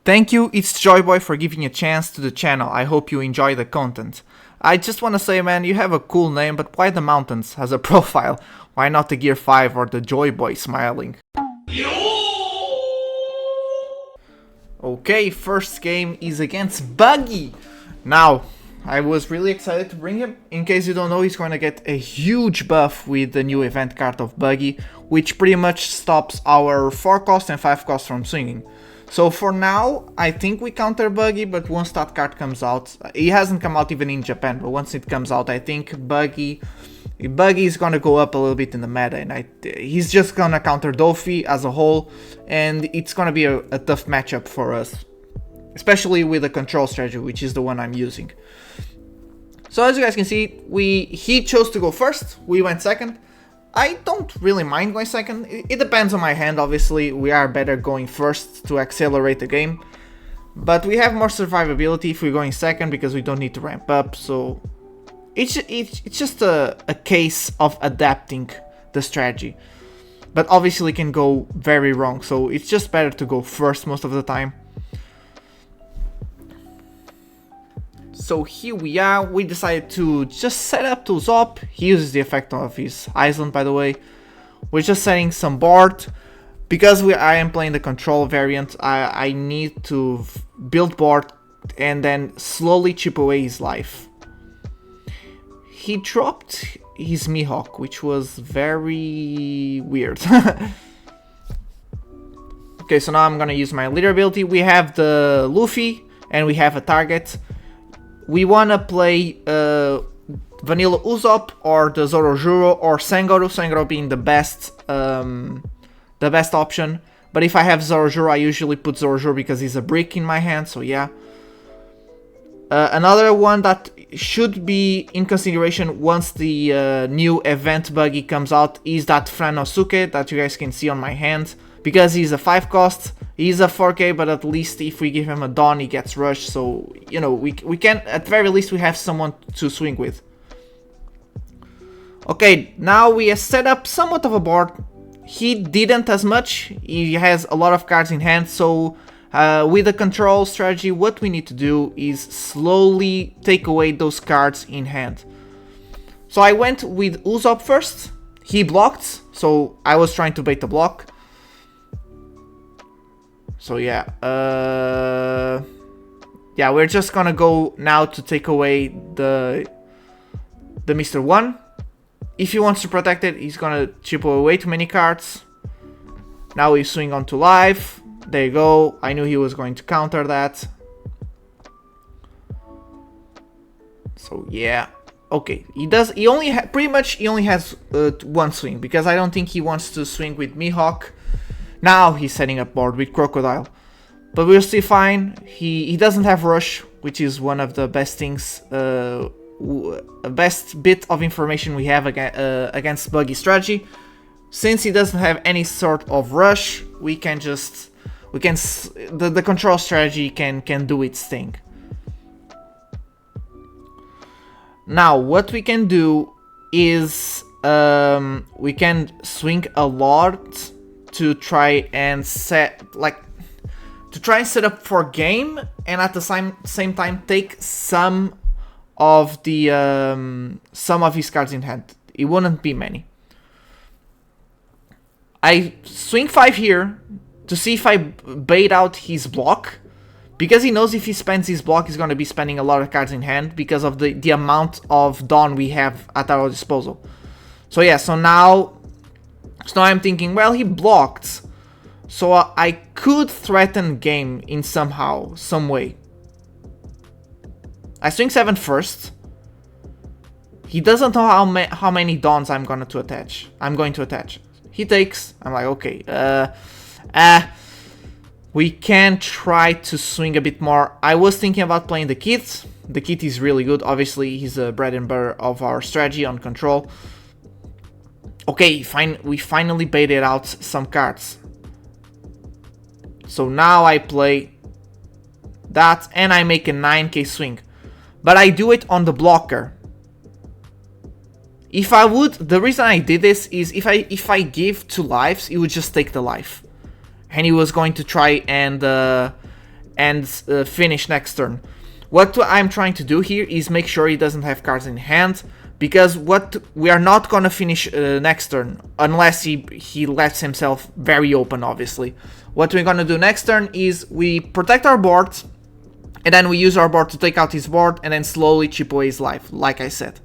Thank you, it's Joyboy, for giving a chance to the channel. I hope you enjoy the content. I just wanna say, man, you have a cool name, but why the mountains as a profile? Why not the Gear 5 or the Joyboy smiling? Okay, first game is against Buggy. Now, I was really excited to bring him. In case you don't know, he's going to get a huge buff with the new event card of Buggy, which pretty much stops our 4 cost and 5 cost from swinging. So for now, I think we counter Buggy, but once that card comes out, it hasn't come out even in Japan, but once it comes out, I think Buggy is gonna go up a little bit in the meta, and he's just gonna counter Doffy as a whole, and it's gonna be a tough matchup for us, especially with the control strategy, which is the one I'm using. So as you guys can see, he chose to go first, we went second. I don't really mind going second, it depends on my hand, obviously. We are better going first to accelerate the game, but we have more survivability if we're going second because we don't need to ramp up, so it's just a case of adapting the strategy. But obviously it can go very wrong, so it's just better to go first most of the time. So here we are, we decided to just set up to Zop. He uses the effect of his Island, by the way. We're just setting some board. Because I am playing the control variant, I need to build board and then slowly chip away his life. He dropped his Mihawk, which was very weird. Okay, so now I'm gonna use my leader ability. We have the Luffy and we have a target. We wanna play Vanilla Usopp or the Zorojuro or Sangoro. Sangoro being the best option. But if I have Zorojuro, I usually put Zorojuro because he's a brick in my hand. So yeah. Another one that should be in consideration once the new event Buggy comes out is that Franosuke that you guys can see on my hand. Because he's a 5 cost, he's a 4k, but at least if we give him a Dawn, he gets rushed. So, you know, we can, at the very least, we have someone to swing with. Okay, now we have set up somewhat of a board. He didn't as much, he has a lot of cards in hand, so with the control strategy, what we need to do is slowly take away those cards in hand. So I went with Usopp first, he blocked, so I was trying to bait the block. So yeah, yeah, we're just gonna go now to take away the Mr. 1. If he wants to protect it, he's gonna chip away too many cards. Now we swing onto life. There you go. I knew he was going to counter that. So yeah, okay. He only has one swing because I don't think he wants to swing with Mihawk. Now he's setting up board with Crocodile, but we're still fine. He doesn't have rush, which is one of the best things, best bit of information we have against Buggy strategy. Since he doesn't have any sort of rush, the control strategy can do its thing. Now what we can do is we can swing a lot to try and set up for game, and at the same time take some of his cards in hand. It wouldn't be many. I swing 5 here to see if I bait out his block, because he knows if he spends his block, he's going to be spending a lot of cards in hand because of the amount of Dawn we have at our disposal. So yeah, so now I'm thinking, well, he blocked, so I could threaten game in some way. I swing 7 first. He doesn't know how many Dawns I'm going to attach. He takes. I'm like, okay, we can try to swing a bit more. I was thinking about playing the Kit. The Kit is really good. Obviously, he's a bread and butter of our strategy on control. Okay, fine. We finally baited out some cards. So now I play that and I make a 9k swing. But I do it on the blocker. If I would, the reason I did this is if I give 2 lives, he would just take the life. And he was going to try and and finish next turn. What I'm trying to do here is make sure he doesn't have cards in hand, because we are not gonna finish next turn unless he lets himself very open, obviously. What we're gonna do next turn is we protect our board, and then we use our board to take out his board and then slowly chip away his life, like I said.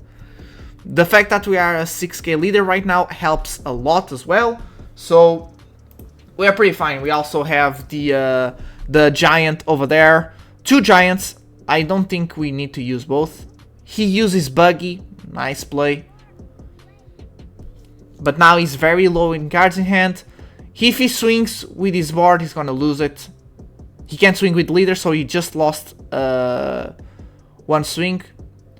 The fact that we are a 6k leader right now helps a lot as well, so we are pretty fine. We also have the giant over there, 2 giants. I don't think we need to use both. He uses Buggy, nice play. But now he's very low in cards in hand. If he swings with his board, he's gonna lose it. He can't swing with leader, so he just lost 1 swing.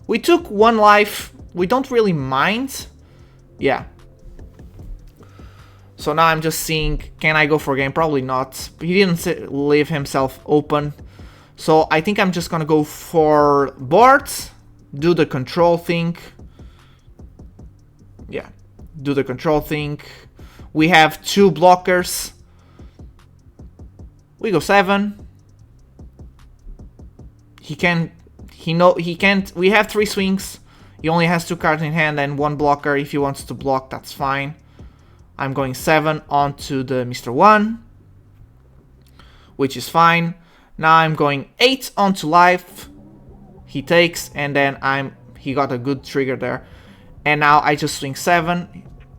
We took 1 life. We don't really mind. Yeah. So now I'm just seeing, can I go for a game? Probably not. He didn't leave himself open. So I think I'm just gonna go for boards, do the control thing. Yeah, do the control thing. We have 2 blockers. We go 7. He can't. We have 3 swings. He only has 2 cards in hand and 1 blocker. If he wants to block, that's fine. I'm going 7 onto the Mr. 1, which is fine. Now I'm going 8 onto life. He takes, and then he got a good trigger there. And now I just swing 7.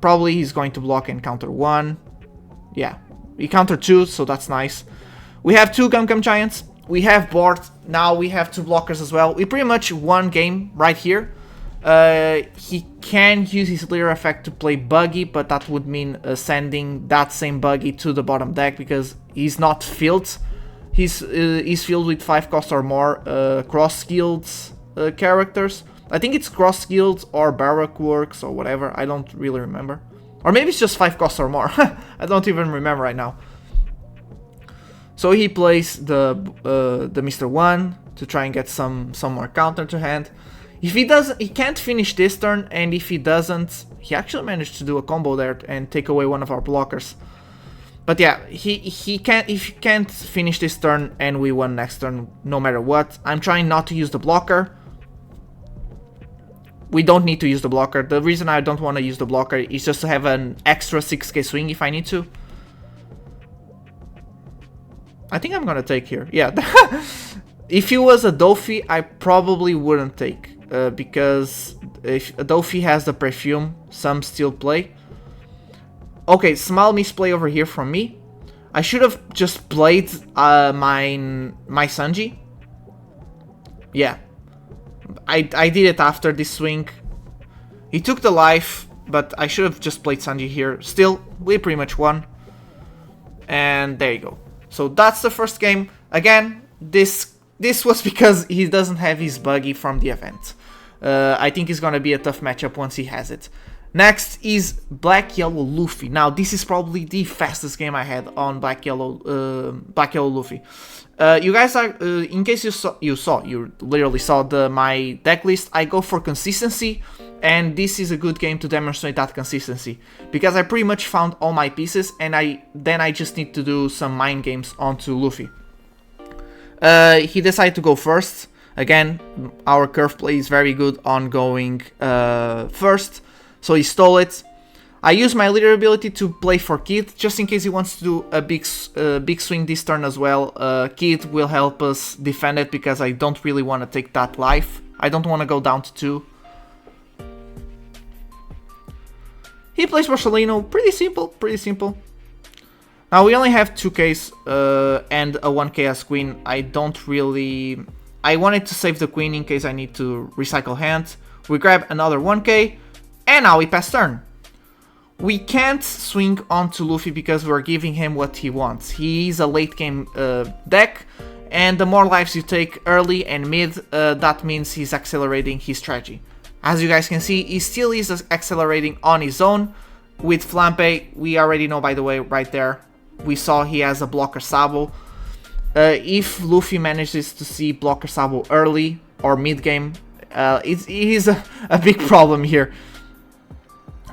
Probably he's going to block and counter 1. Yeah, he countered 2, so that's nice. We have 2 Gum Gum Giants. We have board. Now we have 2 blockers as well. We pretty much won game right here. He can use his leader effect to play Buggy, but that would mean sending that same Buggy to the bottom deck because he's not filled. He's filled with 5 cost or more cross-skilled characters. I think it's cross-skilled or Baroque Works or whatever. I don't really remember. Or maybe it's just 5 cost or more. I don't even remember right now. So he plays the Mr. 1 to try and get some more counter to hand. If he doesn't, he can't finish this turn, and if he doesn't, he actually managed to do a combo there and take away one of our blockers. But yeah, if he can't finish this turn, and we won next turn no matter what. I'm trying not to use the blocker. We don't need to use the blocker. The reason I don't want to use the blocker is just to have an extra 6k swing if I need to. I think I'm gonna take here. Yeah. If he was a Doffy, I probably wouldn't take. Because if a Doffy has the perfume, some still play. Okay, small misplay over here from me. I should have just played my Sanji. Yeah. I did it after this swing. He took the life, but I should have just played Sanji here. Still, we pretty much won. And there you go. So that's the first game. Again, this was because he doesn't have his Buggy from the event. I think it's gonna be a tough matchup once he has it. Next is Black Yellow Luffy. Now this is probably the fastest game I had on Black Yellow Luffy. You guys are, in case you literally saw my deck list. I go for consistency, and this is a good game to demonstrate that consistency because I pretty much found all my pieces, and then I just need to do some mind games onto Luffy. He decided to go first. Again, our curve play is very good on going first, so he stole it. I use my leader ability to play for Kid, just in case he wants to do a big swing this turn as well. Kid will help us defend it because I don't really want to take that life. I don't want to go down to 2. He plays Marcelino, pretty simple. Now we only have 2Ks and a 1K as queen. I wanted to save the queen in case I need to recycle hand. We grab another 1K, and now we pass turn. We can't swing onto Luffy because we're giving him what he wants. He's a late game deck, and the more lives you take early and mid, that means he's accelerating his strategy. As you guys can see, he still is accelerating on his own. With Flampe, we already know, by the way, right there, we saw he has a blocker Sabo. If Luffy manages to see blocker Sabo early or mid game, it is a big problem here.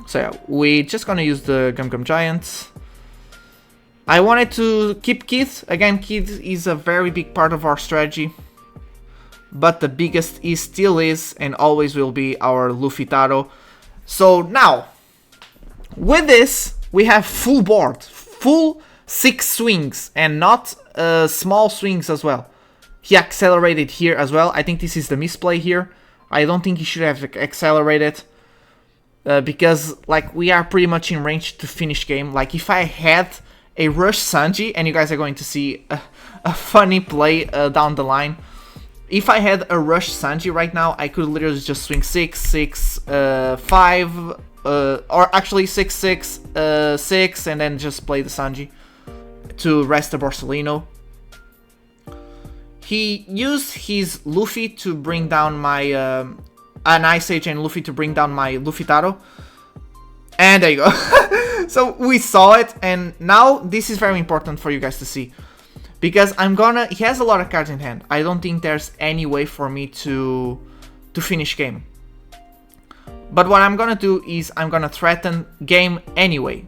So yeah, we're just gonna use the Gum Gum Giants. I wanted to keep Keith. Again, Keith is a very big part of our strategy. But the biggest still is and always will be our Luffy Taro. So now, with this, we have full board. Full 6 swings and not small swings as well. He accelerated here as well. I think this is the misplay here. I don't think he should have accelerated. Because like we are pretty much in range to finish game. Like if I had a rush Sanji, and you guys are going to see a funny play down the line. If I had a rush Sanji right now, I could literally just swing 6, 6, 5, or actually 6, 6, 6, and then just play the Sanji to rest the Borsalino. He used his Luffy to bring down my an Ice Age and Luffy to bring down my Luffy Taro. And there you go. So we saw it, and now this is very important for you guys to see. Because he has a lot of cards in hand. I don't think there's any way for me to finish game. But what I'm gonna do is I'm gonna threaten game anyway.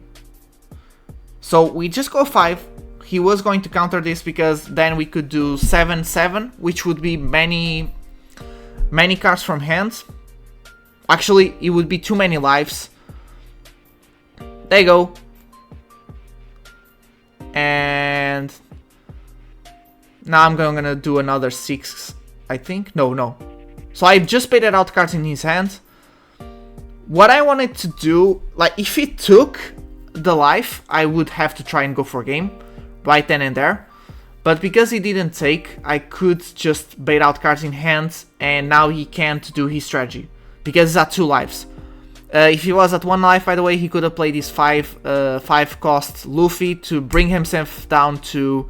So we just go 5. He was going to counter this because then we could do 7-7, which would be many cards from hand. Actually, it would be too many lives. There you go. And now I'm gonna do another 6, I think. No. So I just baited out cards in his hand. What I wanted to do, like if he took the life, I would have to try and go for game right then and there. But because he didn't take, I could just bait out cards in hand, and now he can't do his strategy because he's at 2 lives. If he was at 1 life, by the way, he could have played his 5 cost Luffy to bring himself down to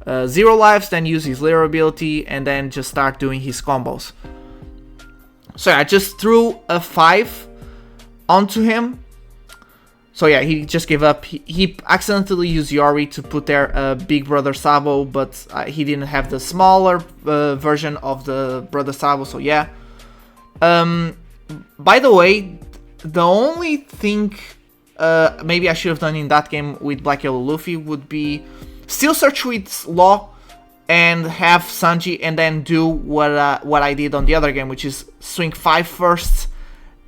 0 lives, then use his Lyra ability, and then just start doing his combos. So yeah, I just threw a 5 onto him. So yeah, he just gave up. He accidentally used Yori to put there Big Brother Sabo, but he didn't have the smaller version of the Brother Sabo, so yeah. By the way, the only thing maybe I should have done in that game with Black Yellow Luffy would be still search with Law and have Sanji, and then do what I did on the other game, which is swing 5 first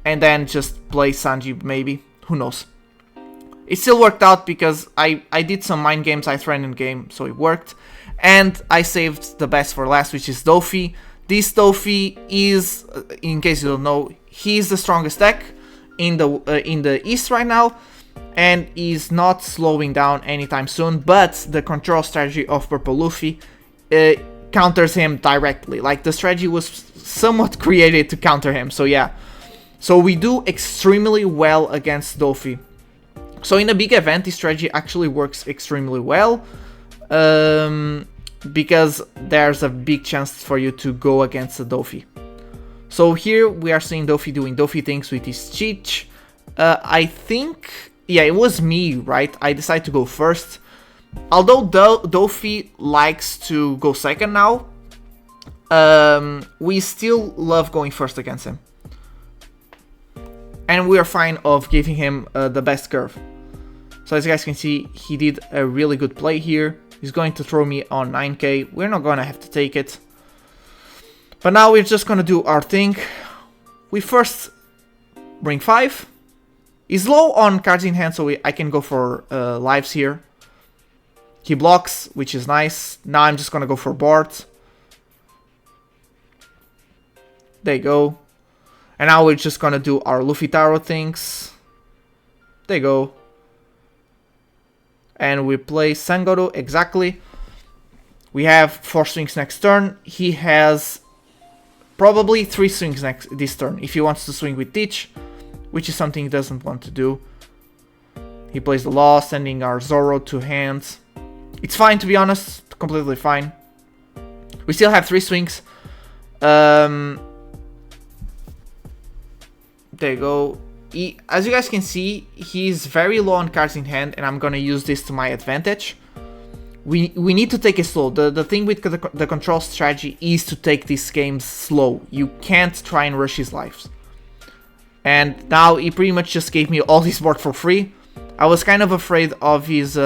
and then just play Sanji maybe. Who knows? It still worked out because I did some mind games, I threatened game, so it worked. And I saved the best for last, which is Doffy. This Doffy is, in case you don't know, he's the strongest deck in the East right now, and is not slowing down anytime soon. But the control strategy of Purple Luffy counters him directly. Like the strategy was somewhat created to counter him. So yeah, so we do extremely well against Doffy. So in a big event, this strategy actually works extremely well, because there's a big chance for you to go against the Doffy. So here we are seeing Doffy doing Doffy things with his Cheech. I think, yeah, it was me, right? I decided to go first. Although Doffy likes to go second now, we still love going first against him. And we are fine of giving him the best curve. So as you guys can see, he did a really good play here. He's going to throw me on 9k. We're not gonna have to take it. But now we're just gonna do our thing. We first bring 5. He's low on cards in hand, so I can go for lives here. He blocks, which is nice. Now I'm just gonna go for board. There you go. And now we're just gonna do our Luffy Taro things. There you go. And we play Sangoro, exactly. We have 4 swings next turn. He has probably 3 swings this turn, if he wants to swing with Teach, which is something he doesn't want to do. He plays the Law, sending our Zoro to hands. It's fine, to be honest, completely fine. We still have 3 swings. There you go. As you guys can see, he's very low on cards in hand, and I'm gonna use this to my advantage. We need to take it slow. The thing with the control strategy is to take these games slow. You can't try and rush his lives. And now he pretty much just gave me all his board for free. I was kind of afraid of his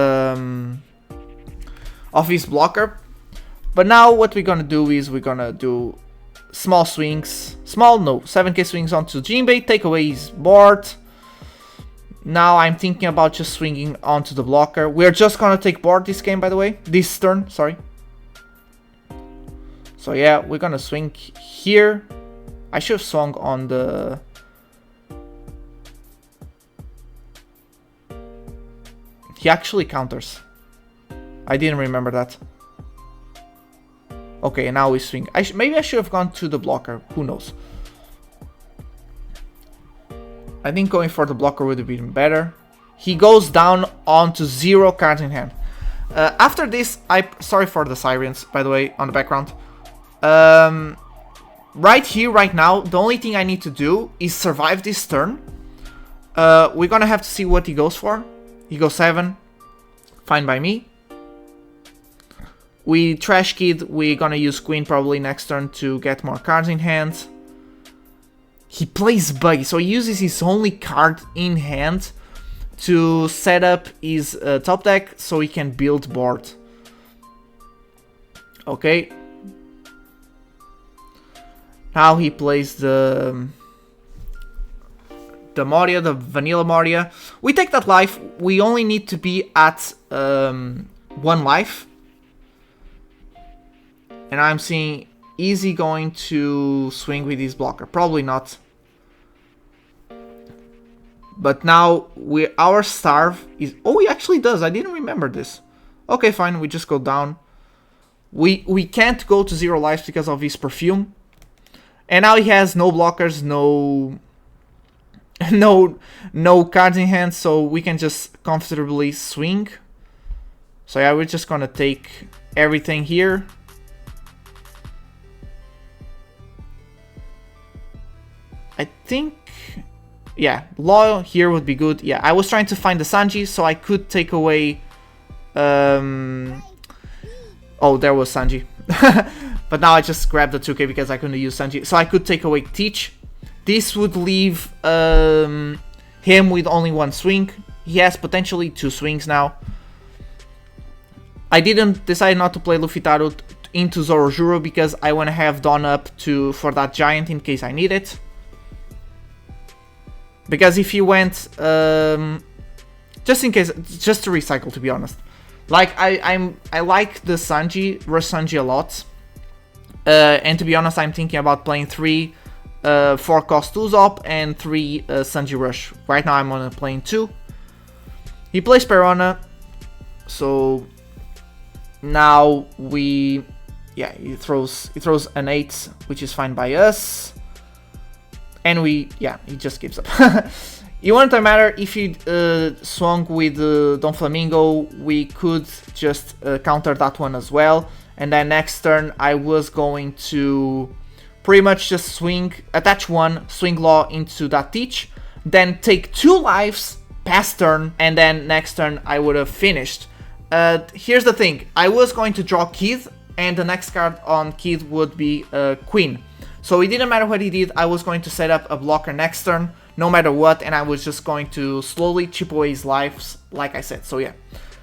of his blocker. But now what we're gonna do is we're gonna do small swings, 7k swings onto Jinbei, take away his board. Now I'm thinking about just swinging onto the blocker. We're just gonna take board this game, by the way, this turn, sorry. So yeah, we're gonna swing here. I should have swung on the... He actually counters. I didn't remember that. Okay, now we swing. Maybe I should have gone to the blocker. Who knows? I think going for the blocker would have been better. He goes down onto 0 cards in hand. After this, sorry for the sirens, by the way, on the background. Right here, right now, the only thing I need to do is survive this turn. We're gonna have to see what he goes for. He goes 7. Fine by me. We trash kid. We're gonna use queen probably next turn to get more cards in hand. He plays Buggy, so he uses his only card in hand to set up his top deck so he can build board. Okay. Now he plays the Moria, the vanilla Moria. We take that life. We only need to be at 1 life. And I'm seeing easy going to swing with his blocker. Probably not. But now our starve is... Oh, he actually does. I didn't remember this. Okay, fine. We just go down. We can't go to 0 lives because of his perfume. And now he has no blockers, no cards in hand, so we can just comfortably swing. So yeah, we're just gonna take everything here. I think, yeah, Loyal here would be good. Yeah, I was trying to find the Sanji so I could take away... Oh, there was Sanji. But now I just grabbed the 2k because I couldn't use Sanji. So I could take away Teach. This would leave him with only 1 swing. He has potentially 2 swings now. I didn't decide not to play Luffy Taro into Zorojuro because I want to have Dawn up for that giant in case I need it. Because if he went, just in case, just to recycle, to be honest. Like I like the Sanji, Rush Sanji a lot. And to be honest, I'm thinking about playing 3 4 cost Usopp and 3 Sanji Rush. Right now I'm on playing 2. He plays Perona, so now he throws an 8, which is fine by us. And he just gives up. It wouldn't matter if he swung with Don Flamingo, we could just counter that one as well. And then next turn I was going to pretty much just swing, attach 1, swing Law into that Teach, then take 2 lives, pass turn, and then next turn I would have finished. Here's the thing, I was going to draw Kid, and the next card on Kid would be Queen. So it didn't matter what he did, I was going to set up a blocker next turn, no matter what, and I was just going to slowly chip away his lives, like I said, so yeah.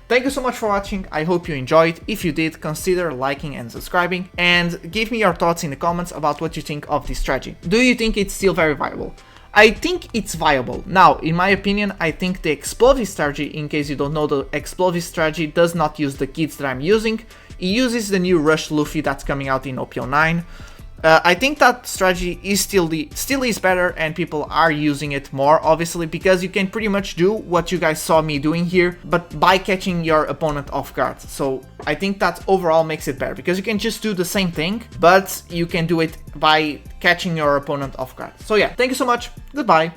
Thank you so much for watching, I hope you enjoyed. If you did, consider liking and subscribing, and give me your thoughts in the comments about what you think of this strategy. Do you think it's still very viable? I think it's viable. Now, in my opinion, I think the explosive strategy, in case you don't know, the explosive strategy does not use the kits that I'm using. It uses the new Rush Luffy that's coming out in OP09. I think that strategy is still is better, and people are using it more, obviously, because you can pretty much do what you guys saw me doing here, but by catching your opponent off guard. So I think that overall makes it better, because you can just do the same thing, but you can do it by catching your opponent off guard. So yeah, thank you so much, goodbye.